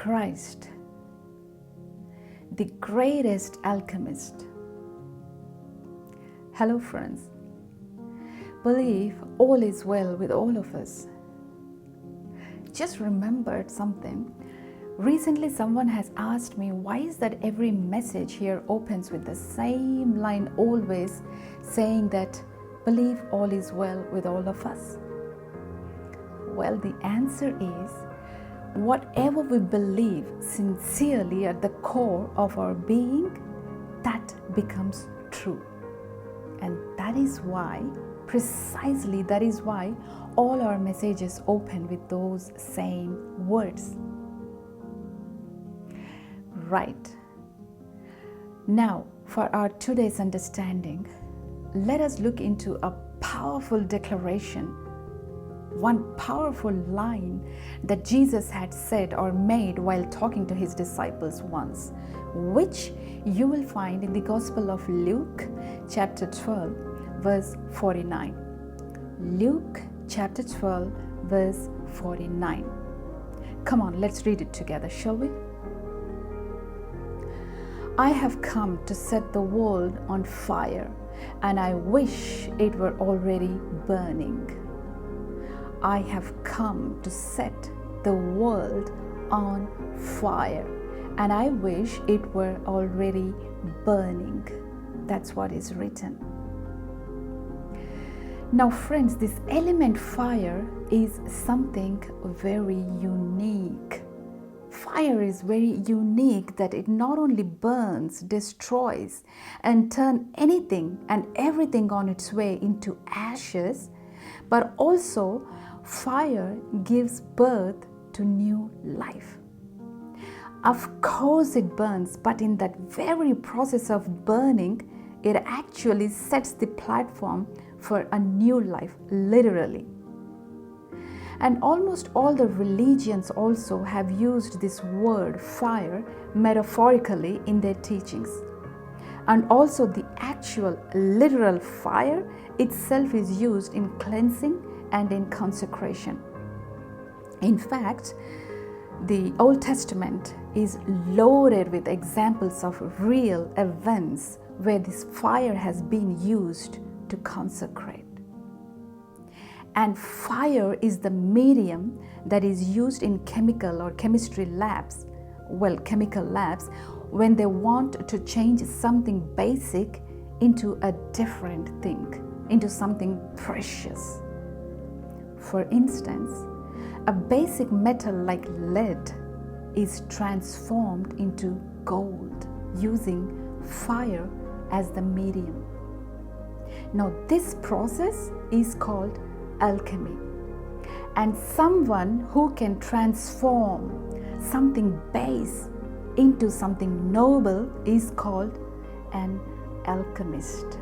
Christ, the greatest alchemist. Hello friends, believe all is well with all of us. Just remembered something. Recently someone has asked me, why is that every message here opens with the same line, always saying that believe all is well with all of us? Well, the answer is, whatever we believe sincerely at the core of our being, that becomes true. And that is why, precisely that is why, all our messages open with those same words. Right. Now, for our today's understanding, let us look into a powerful declaration, one powerful line that Jesus had said or made while talking to his disciples once, which you will find in the Gospel of Luke, chapter 12, verse 49. Luke, chapter 12, verse 49. Come on, let's read it together, shall we? I have come to set the world on fire, and I wish it were already burning. I have come to set the world on fire, and I wish it were already burning. That's what is written. Now friends, this element fire is something very unique. Fire is very unique that it not only burns, destroys, and turns anything and everything on its way into ashes, but also fire gives birth to new life. Of course it burns, but in that very process of burning, it actually sets the platform for a new life, literally. And almost all the religions also have used this word fire metaphorically in their teachings. And also the actual literal fire itself is used in cleansing and in consecration. In fact, the Old Testament is loaded with examples of real events where this fire has been used to consecrate. And fire is the medium that is used in chemical or chemistry labs, chemical labs, when they want to change something basic into a different thing, into something precious. For instance, a basic metal like lead is transformed into gold using fire as the medium. Now, this process is called alchemy. And someone who can transform something base into something noble is called an alchemist.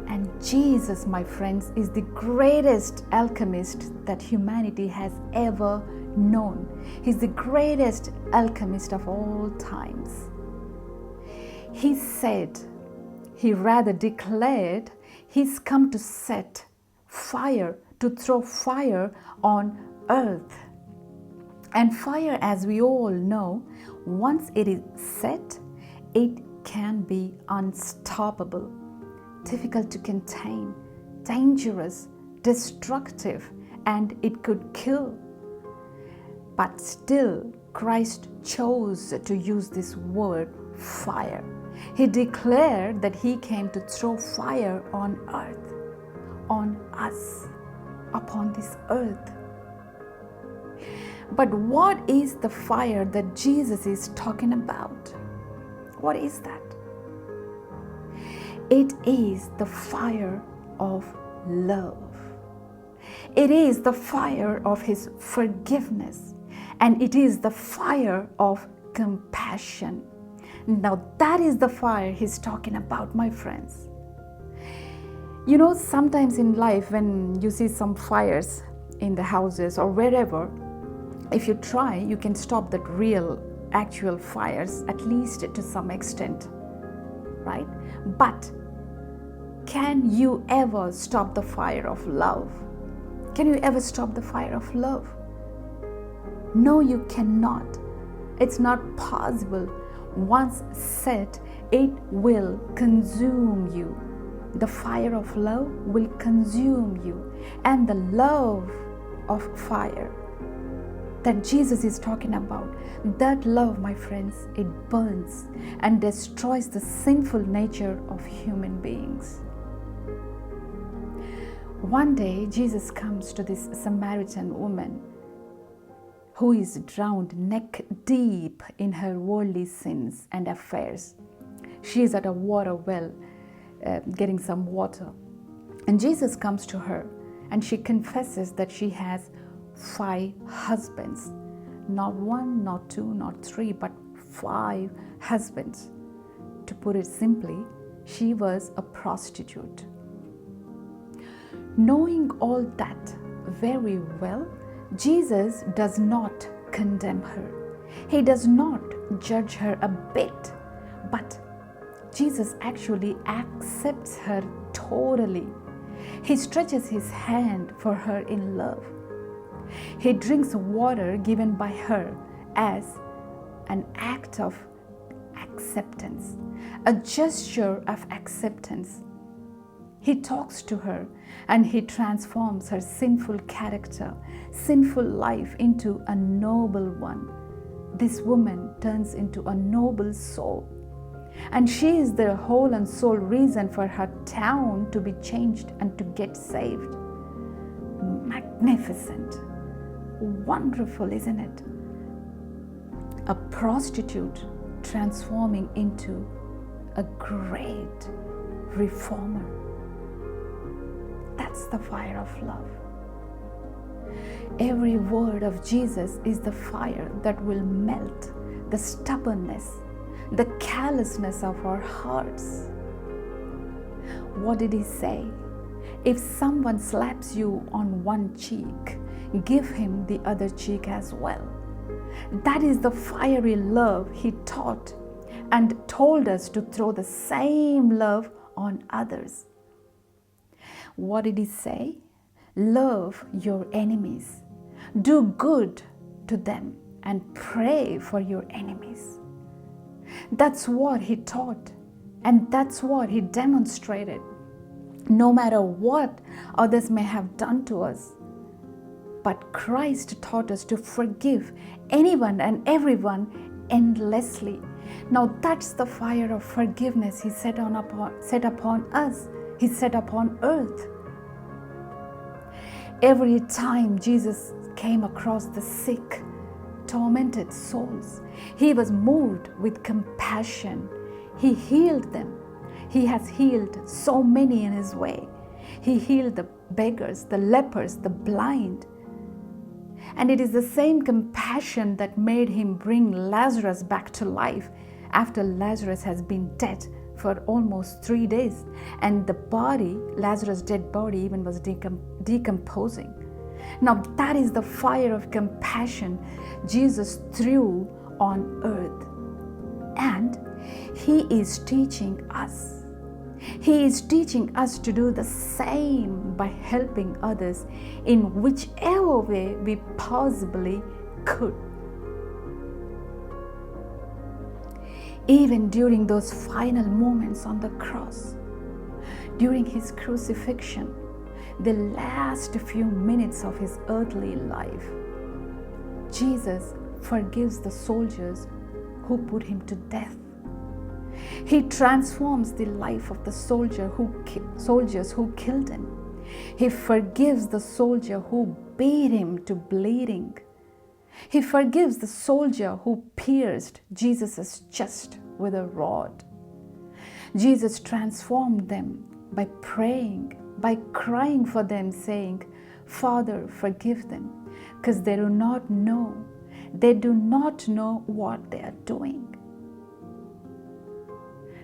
And Jesus, my friends, is the greatest alchemist that humanity has ever known. He's the greatest alchemist of all times. He said, he rather declared, he's come to set fire, to throw fire on earth. And fire, as we all know, once it is set, it can be unstoppable, difficult to contain, dangerous, destructive, and it could kill. But still, Christ chose to use this word fire. He declared that he came to throw fire on earth, on us, upon this earth. But what is the fire that Jesus is talking about? What is that? It is the fire of love. It is the fire of his forgiveness, and it is the fire of compassion. Now that is the fire he's talking about, my friends. You know, sometimes in life when you see some fires in the houses or wherever, if you try, you can stop that real, actual fires, at least to some extent, right? But can you ever stop the fire of love? Can you ever stop the fire of love? No, you cannot. It's not possible. Once set, it will consume you. The fire of love will consume you. And the love of fire that Jesus is talking about, that love, my friends, it burns and destroys the sinful nature of human beings. One day, Jesus comes to this Samaritan woman who is drowned neck deep in her worldly sins and affairs. She is at a water well getting some water. And Jesus comes to her and she confesses that she has 5 husbands. Not 1, not 2, not 3, but 5 husbands. To put it simply, she was a prostitute. Knowing all that very well, Jesus does not condemn her. He does not judge her a bit, but Jesus actually accepts her totally. He stretches his hand for her in love. He drinks water given by her as an act of acceptance, a gesture of acceptance. He talks to her and he transforms her sinful character, sinful life into a noble one. This woman turns into a noble soul. And she is the whole and sole reason for her town to be changed and to get saved. Magnificent. Wonderful, isn't it? A prostitute transforming into a great reformer. That's the fire of love. Every word of Jesus is the fire that will melt the stubbornness, the callousness of our hearts. What did he say? If someone slaps you on one cheek, give him the other cheek as well. That is the fiery love he taught and told us to throw the same love on others. What did he say? Love your enemies. Do good to them and pray for your enemies. That's what he taught, and that's what he demonstrated. No matter what others may have done to us, but Christ taught us to forgive anyone and everyone endlessly. Now that's the fire of forgiveness he set upon us. He set upon earth. Every time Jesus came across the sick, tormented souls, he was moved with compassion. He healed them. He has healed so many in his way. He healed the beggars, the lepers, the blind. And it is the same compassion that made him bring Lazarus back to life after Lazarus has been dead for almost 3 days, and the body, Lazarus' dead body, even was decomposing. Now that is the fire of compassion Jesus threw on earth. And he is teaching us. He is teaching us to do the same by helping others in whichever way we possibly could. Even during those final moments on the cross, during his crucifixion, the last few minutes of his earthly life, Jesus forgives the soldiers who put him to death. He transforms the life of the soldiers who killed him. He forgives the soldier who beat him to bleeding. He forgives the soldier who pierced Jesus' chest with a rod. Jesus transformed them by praying, by crying for them, saying, Father, forgive them, because they do not know what they are doing.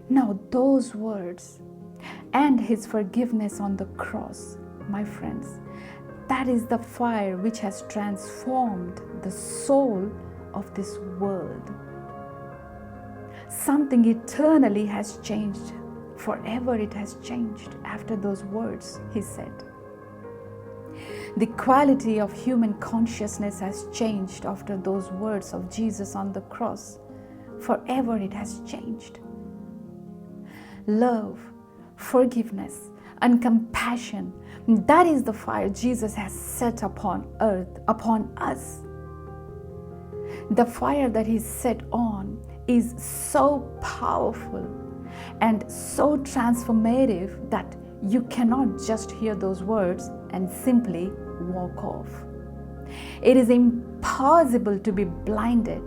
Now those words and his forgiveness on the cross, my friends, that is the fire which has transformed the soul of this world. Something eternally has changed. Forever it has changed after those words he said. The quality of human consciousness has changed after those words of Jesus on the cross. Forever it has changed. Love, forgiveness, and compassion, that is the fire Jesus has set upon earth, upon us. The fire that He set on is so powerful and so transformative that you cannot just hear those words and simply walk off. It is impossible to be blinded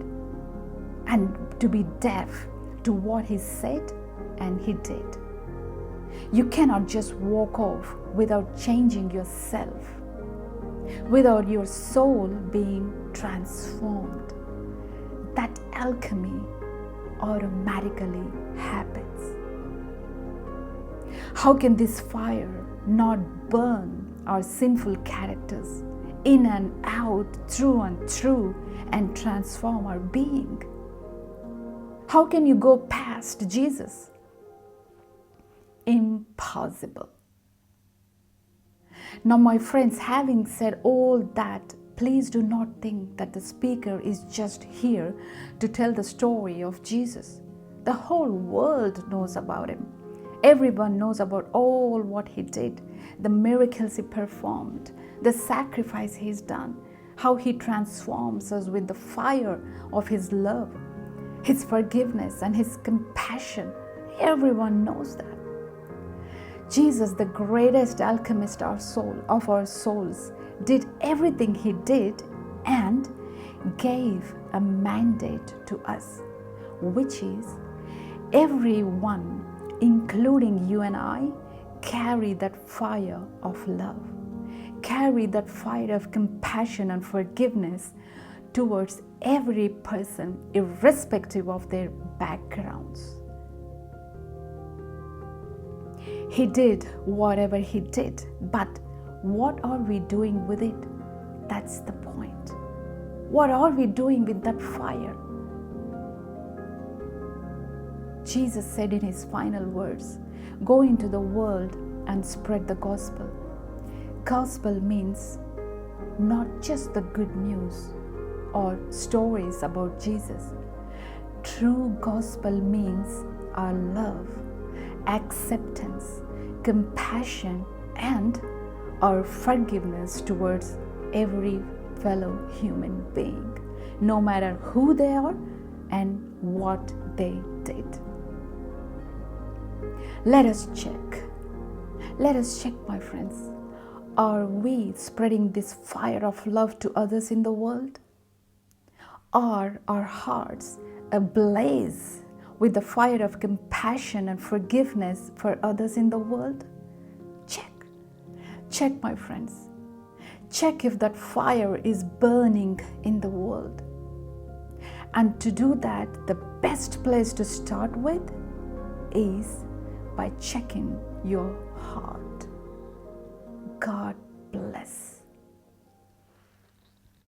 and to be deaf to what He said and He did. You cannot just walk off without changing yourself, without your soul being transformed. That alchemy automatically happens. How can this fire not burn our sinful characters in and out, through and through, and transform our being? How can you go past Jesus? Impossible. Now, my friends, having said all that, please do not think that the speaker is just here to tell the story of Jesus. The whole world knows about Him. Everyone knows about all what He did, the miracles He performed, the sacrifice He's done, how He transforms us with the fire of His love, His forgiveness, and His compassion. Everyone knows that. Jesus, the greatest alchemist of our souls, did everything He did and gave a mandate to us, which is everyone, including you and I, carry that fire of love, carry that fire of compassion and forgiveness towards every person, irrespective of their backgrounds. He did whatever He did, but what are we doing with it? That's the point. What are we doing with that fire? Jesus said in His final words, "Go into the world and spread the gospel." Gospel means not just the good news or stories about Jesus. True gospel means our love, acceptance, compassion, and our forgiveness towards every fellow human being, no matter who they are and what they did. Let us check. Let us check, my friends. Are we spreading this fire of love to others in the world? Are our hearts ablaze with the fire of compassion and forgiveness for others in the world? Check. Check, my friends. Check if that fire is burning in the world. And to do that, the best place to start with is by checking your heart. God bless.